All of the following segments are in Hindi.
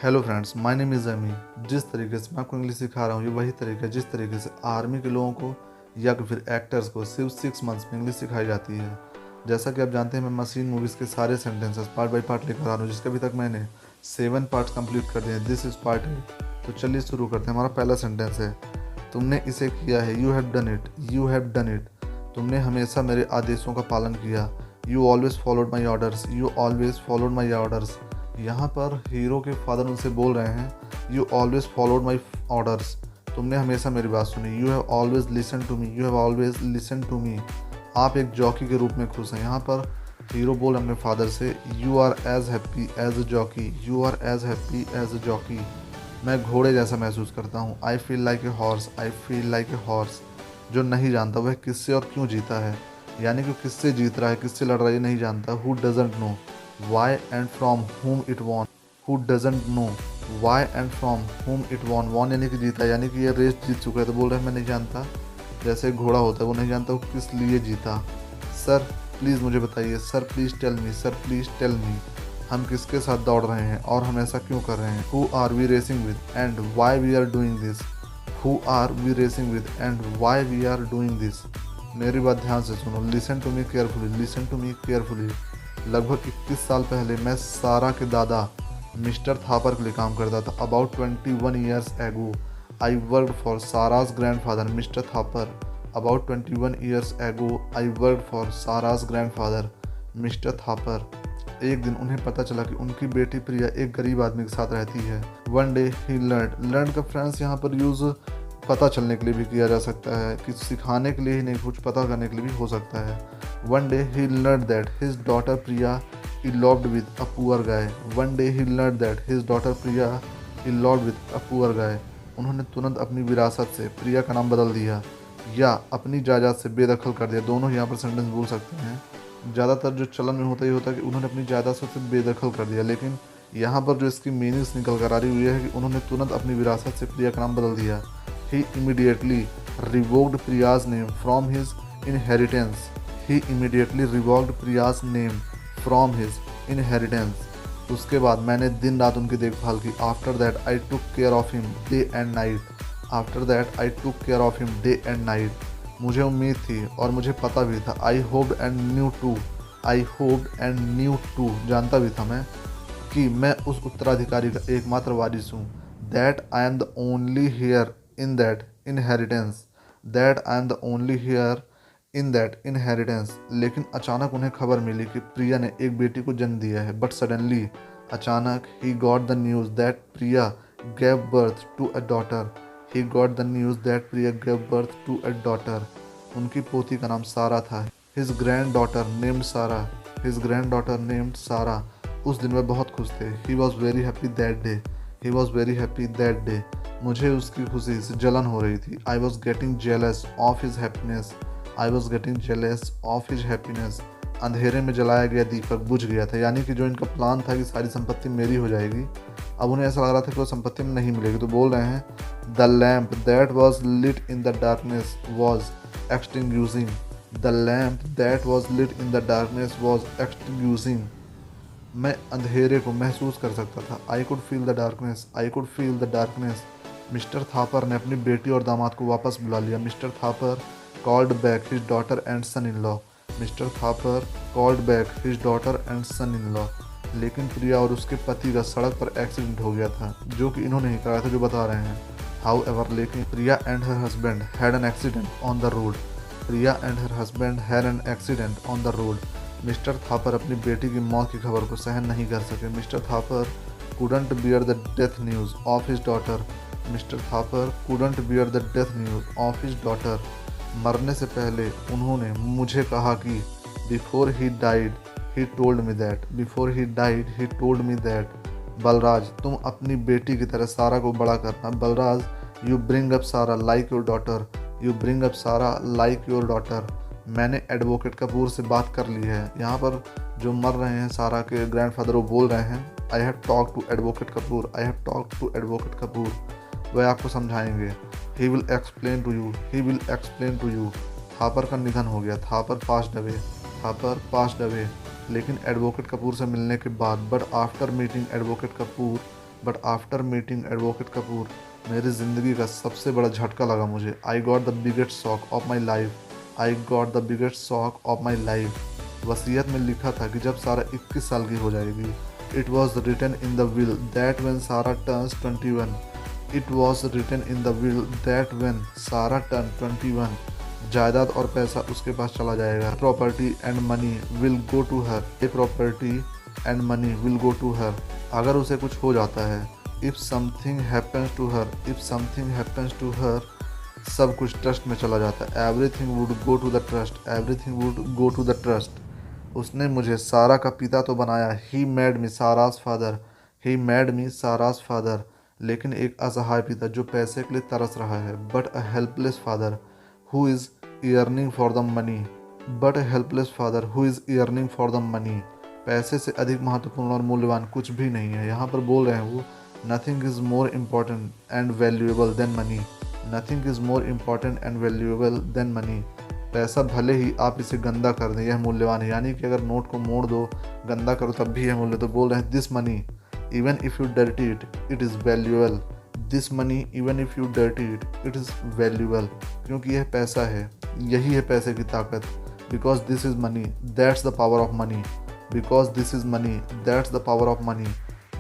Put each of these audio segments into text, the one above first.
Hello friends, my name is अमी। जिस तरीके से मैं आपको इंग्लिश सिखा रहा हूँ, ये वही तरीका है जिस तरीके से आर्मी के लोगों को या फिर एक्टर्स को सिर्फ 6 मंथ्स में इंग्लिश सिखाई जाती है। जैसा कि आप जानते हैं, मैं मशीन मूवीज़ के सारे सेंटेंसेस पार्ट बाय पार्ट लेकर आ रहा हूँ, जिसके अभी तक मैंने 7 पार्ट्स कंप्लीट कर दिए हैं। This is part 8। तो चलिए शुरू करते हैं। हमारा पहला सेंटेंस है, तुमने इसे किया है। You have done it, you have done it. तुमने हमेशा मेरे आदेशों का पालन किया। You always followed my orders, you always followed my orders. यहाँ पर हीरो के फादर उनसे बोल रहे हैं, you always followed my orders. तुमने हमेशा मेरी बात सुनी। You have always listen to me, you have always listen to me. आप एक जॉकी के रूप में खुश हैं। यहाँ पर हीरो बोल अपने फादर से, you are as happy as a jockey, you are as happy as a jockey. मैं घोड़े जैसा महसूस करता हूँ। I feel like a horse, I feel like a horse. जो नहीं जानता वह किससे और क्यों जीता है, यानी कि किससे जीत रहा है, किससे लड़ रहा है, ये नहीं जानता। Who doesn't know why and from whom it won, who doesn't know why and from whom it won यानी कि जीता, यानी कि ये रेस जीत चुका है। तो बोल रहा है मैं नहीं जानता, जैसे एक घोड़ा होता है वो नहीं जानता वो किस लिए जीता। सर प्लीज़ मुझे बताइए, sir please tell me, sir please tell me. हम किसके साथ दौड़ रहे हैं और हम ऐसा क्यों कर रहे हैं। Who are we racing with and why we are doing this, who are we racing with and why we are doing this. मेरी बात ध्यान से सुनो, listen to me carefully, listen to me carefully. लगभग 21 साल पहले मैं सारा के दादा मिस्टर थापर के लिए काम करता था। About 21 years ago I worked for Sara's grandfather mister Thapar. About 21 years ago I worked for Sara's grandfather mister Thapar. एक दिन उन्हें पता चला कि उनकी बेटी प्रिया एक गरीब आदमी के साथ रहती है। वन डे ही लर्न का फ्रेंड्स यहाँ पर यूज़ पता चलने के लिए भी किया जा सकता है, कि सिखाने के लिए ही नहीं, कुछ पता करने के लिए भी हो सकता है। One day he learn that his daughter Priya eloped with a poor guy. One day he learned that his daughter Priya eloped with a poor guy. उन्होंने तुरंत अपनी विरासत से प्रिया का नाम बदल दिया या अपनी जायदाद से बेदखल कर दिया। दोनों यहाँ पर सेंटेंस बोल सकते हैं। ज़्यादातर जो चलन में होता ही होता है कि उन्होंने अपनी जायदाद से बेदखल कर दिया, लेकिन यहाँ पर जो इसकी मीनिंग्स निकल कर आ रही हुई है कि उन्होंने तुरंत अपनी विरासत से प्रिया का नाम बदल दिया। He immediately revoked Priya's name from his inheritance. He immediately revoked Priya's name from his inheritance. उसके बाद मैंने दिन रात उनकी देखभाल की। After that I took care of him day and night. After that I took care of him day and night. मुझे उम्मीद थी और मुझे पता भी था। I hoped and knew too, I hoped and knew too, जानता भी था मैं कि मैं उस उत्तराधिकारी का एकमात्र वारिस हूँ। That I am the only here in that inheritance, that I am the only here in that inheritance. लेकिन अचानक उन्हें खबर मिली कि प्रिया ने एक बेटी को जन्म दिया है। बट सडनली, अचानक, he got the news that Priya gave birth to a daughter. He got the news that Priya gave birth to a daughter. उनकी पोती का नाम सारा था। His granddaughter named Sara, his granddaughter named Sara. उस दिन वह बहुत खुश थे। He was very happy that day, he was very happy that day. मुझे उसकी खुशी से जलन हो रही थी। I was getting jealous of his happiness, I was getting jealous of his happiness. अंधेरे में जलाया गया दीपक बुझ गया था, यानी कि जो इनका प्लान था कि सारी संपत्ति मेरी हो जाएगी, अब उन्हें ऐसा लग रहा था कि वो संपत्ति में नहीं मिलेगी। तो बोल रहे हैं, the lamp that was lit in the darkness was extinguishing. The lamp that was lit in the darkness was extinguishing. मैं अंधेरे को महसूस कर सकता था। I could feel the darkness, I could feel the darkness. Mister Thapar ने अपनी बेटी और दामाद को वापस बुला लिया। Mister Thapar called back his daughter and son-in-law. Mr. Thapar called back his daughter and son-in-law. लेकिन प्रिया और उसके पति का सड़क पर एक्सीडेंट हो गया था, जो कि इन्होंने ही कराया था, जो बता रहे हैं। However, लेकिन Priya and her husband had an accident on the road. Priya and her husband had an accident on the road. Mister Thapar अपनी बेटी की मौत की खबर को सहन नहीं कर सके। Mister Thapar couldn't bear the death news of his daughter. Mister Thapar couldn't bear the death news of his daughter. मरने से पहले उन्होंने मुझे कहा कि before he died he told me that, before he died he told me that. Balraj, तुम अपनी बेटी की तरह सारा को बड़ा करना। बलराज, यू ब्रिंग अप सारा like your daughter, you bring up सारा लाइक योर डॉटर। मैंने एडवोकेट कपूर से बात कर ली है। यहाँ पर जो मर रहे हैं सारा के ग्रैंडफादर, वो बोल रहे हैं, I have talk to advocate Kapoor, I have talk to advocate Kapoor. वह आपको समझाएंगे। He will explain to you, he will explain to you. Thapar का निधन हो गया। Thapar passed away, Thapar passed away. लेकिन एडवोकेट कपूर से मिलने के बाद, but after meeting advocate Kapoor, but after meeting advocate Kapoor मेरी ज़िंदगी का सबसे बड़ा झटका लगा मुझे। I got the biggest shock of my life. I got the biggest shock of my life. वसीयत में लिखा था कि जब सारा 21 साल की हो जाएगी। It was written in the will that when Sara turns 21। It was written in the will that when Sara turn 21। जायदाद और पैसा उसके पास चला जाएगा। Property and money will go to her. A property and money will go to her. अगर उसे कुछ हो जाता है, if something happens to her, if something happens to her, सब कुछ ट्रस्ट में चला जाता है। Everything would go to the trust, everything would go to the trust. उसने मुझे सारा का पिता तो बनाया। He made me Sara's father, he made me Sara's father. लेकिन एक असहाय पिता जो पैसे के लिए तरस रहा है। But a helpless father who is yearning for the money, but a helpless father who is yearning for the money. पैसे से अधिक महत्वपूर्ण और मूल्यवान कुछ भी नहीं है। यहाँ पर बोल रहे हैं वो, nothing is more important and valuable then money, nothing is more important and valuable then money. पैसा भले ही आप इसे गंदा कर दें, यह मूल्यवान है। यानी कि अगर नोट को मोड़ दो, गंदा करो, तब भी यह मूल्य। तो बोल रहे हैं this money even if you dirty it, it is valuable. This money even if you dirty it, it is valuable. क्योंकि यह पैसा है, यही है पैसे की ताकत। Because this is money that's the power of money, because this is money that's the power of money.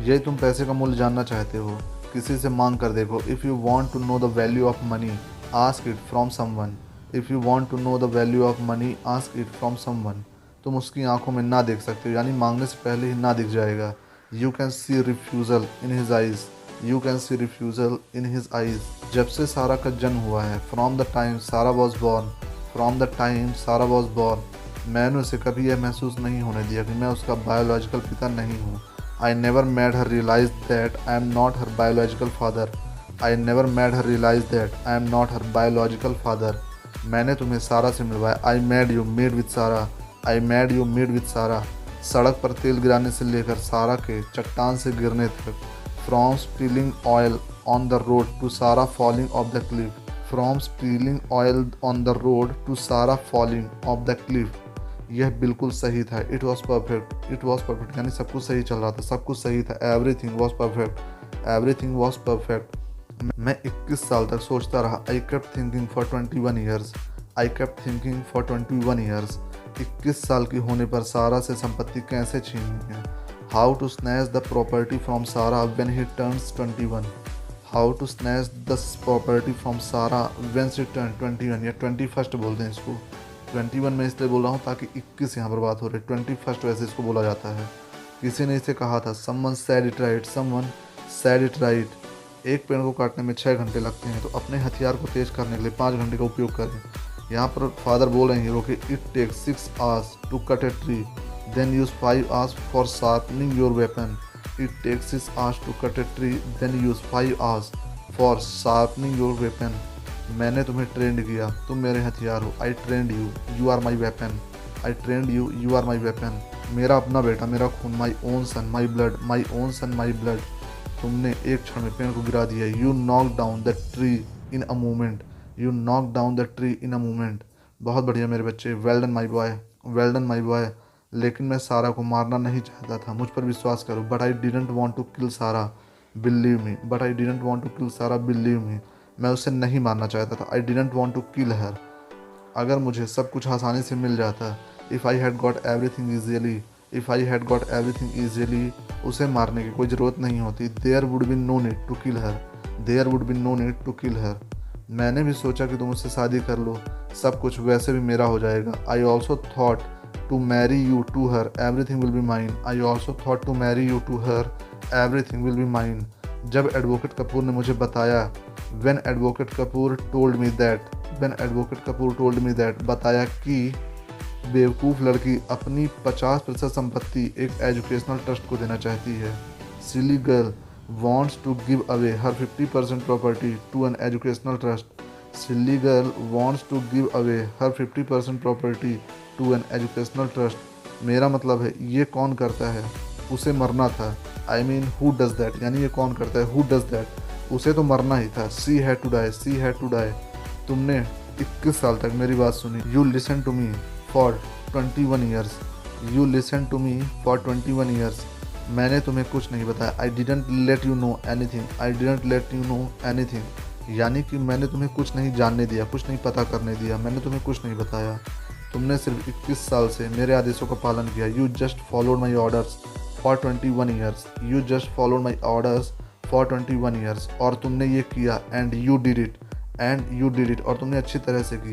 यही तुम पैसे का मूल्य जानना चाहते हो, किसी से मांग कर देखो। If you want to know the value of money, ask it from someone. If you want to know the value of money, ask it from someone. तुम उसकी आंखों में ना देख सकते हो, यानी मांगने से पहले ही ना दिख जाएगा। You can see refusal in his eyes, you can see refusal in his eyes. जब से सारा का जन्म हुआ है, फ्रॉम द टाइम सारा was born, from the time सारा वॉज बॉर्न, मैंने उसे कभी यह महसूस नहीं होने दिया कि मैं उसका बायोलॉजिकल पिता नहीं हूँ। I never made her realise that I am not her biological father. I never made her realise that I am not her biological father. मैंने तुम्हें सारा से मिलवाया। I made you meet with Sara, I made you meet with Sara. सड़क पर तेल गिराने से लेकर सारा के चट्टान से गिरने तक, from spilling oil on the road to Sara falling off the cliff, from spilling oil on the road to Sara falling off the cliff. यह बिल्कुल सही था। It was perfect, it was perfect, यानी सब कुछ सही चल रहा था, सब कुछ सही था। Everything was perfect, everything was perfect. मैं 21 साल तक सोचता रहा। I kept thinking for 21 years, I kept thinking for 21 years. 21 साल की होने पर सारा से संपत्ति कैसे छीननी है। How to snatch the property from Sara when he turns 21, how to snatch the property from Sara when she turn 21, या 21 बोलते हैं इसको। 21 में इसलिए बोल रहा हूँ ताकि 21 यहाँ पर बात हो रही है। 21 वैसे इसको बोला जाता है। किसी ने इसे कहा था, someone said it right, someone said it right. एक पेड़ को काटने में 6 घंटे लगते हैं, तो अपने हथियार को तेज करने के लिए 5 घंटे का उपयोग करें। यहाँ पर फादर बोल रहे हैं हीरो कि it takes 6 hours to cut a tree, then use 5 hours for sharpening your weapon. It takes 6 hours to cut a tree, then use 5 hours for sharpening your weapon. मैंने तुम्हें ट्रेंड किया, तुम मेरे हथियार हो। I trained you, you are my weapon. I trained you, you are my weapon. मेरा अपना बेटा, मेरा खून, my own son, my blood, my own son, my blood. तुमने एक क्षण में पेड़ को गिरा दिया। You knock down the tree in a moment, you knock down the tree in a moment. बहुत बढ़िया मेरे बच्चे, well done my boy, well done my boy. लेकिन मैं सारा को मारना नहीं चाहता था, मुझ पर विश्वास करो। But I didn't want to kill Sara, believe me. But I didn't want to kill Sara, believe me. मैं उसे नहीं मारना चाहता था। I didn't want to kill her. अगर मुझे सब कुछ आसानी से मिल जाता, if I had got everything easily, if I had got everything easily, उसे मारने की कोई ज़रूरत नहीं होती। There would be no need to kill her, there would be no need to kill her. मैंने भी सोचा कि तुम उससे शादी कर लो, सब कुछ वैसे भी मेरा हो जाएगा। I also thought to marry you to her, everything will be mine. I also thought to marry you to her, everything will be mine. जब एडवोकेट कपूर ने मुझे बताया, when advocate Kapoor told me that, when advocate Kapoor told me that, बताया कि बेवकूफ़ लड़की अपनी 50% संपत्ति एक एजुकेशनल ट्रस्ट को देना चाहती है। Silly girl wants to give away her 50% property to an educational trust. Silly girl wants to give away her 50% property to an educational trust. मेरा मतलब है ये कौन करता है, उसे मरना था। I mean who does that, यानी ये कौन करता है, who does that, उसे तो मरना ही था। She had to die, she had to die. तुमने 21 साल तक मेरी बात सुनी। You listen to me for 21 years, you listen to me for 21 years. मैंने तुम्हें कुछ नहीं बताया। I didn't let you know anything, I didn't let you know anything. यानी कि मैंने तुम्हें कुछ नहीं जानने दिया, कुछ नहीं पता करने दिया, मैंने तुम्हें कुछ नहीं बताया। तुमने सिर्फ 21 साल से मेरे आदेशों का पालन किया। You just followed my orders for 21 years, you just followed my orders for 21 years. और तुमने ये किया, एंड यू डिड इट, और तुमने अच्छी तरह से किया।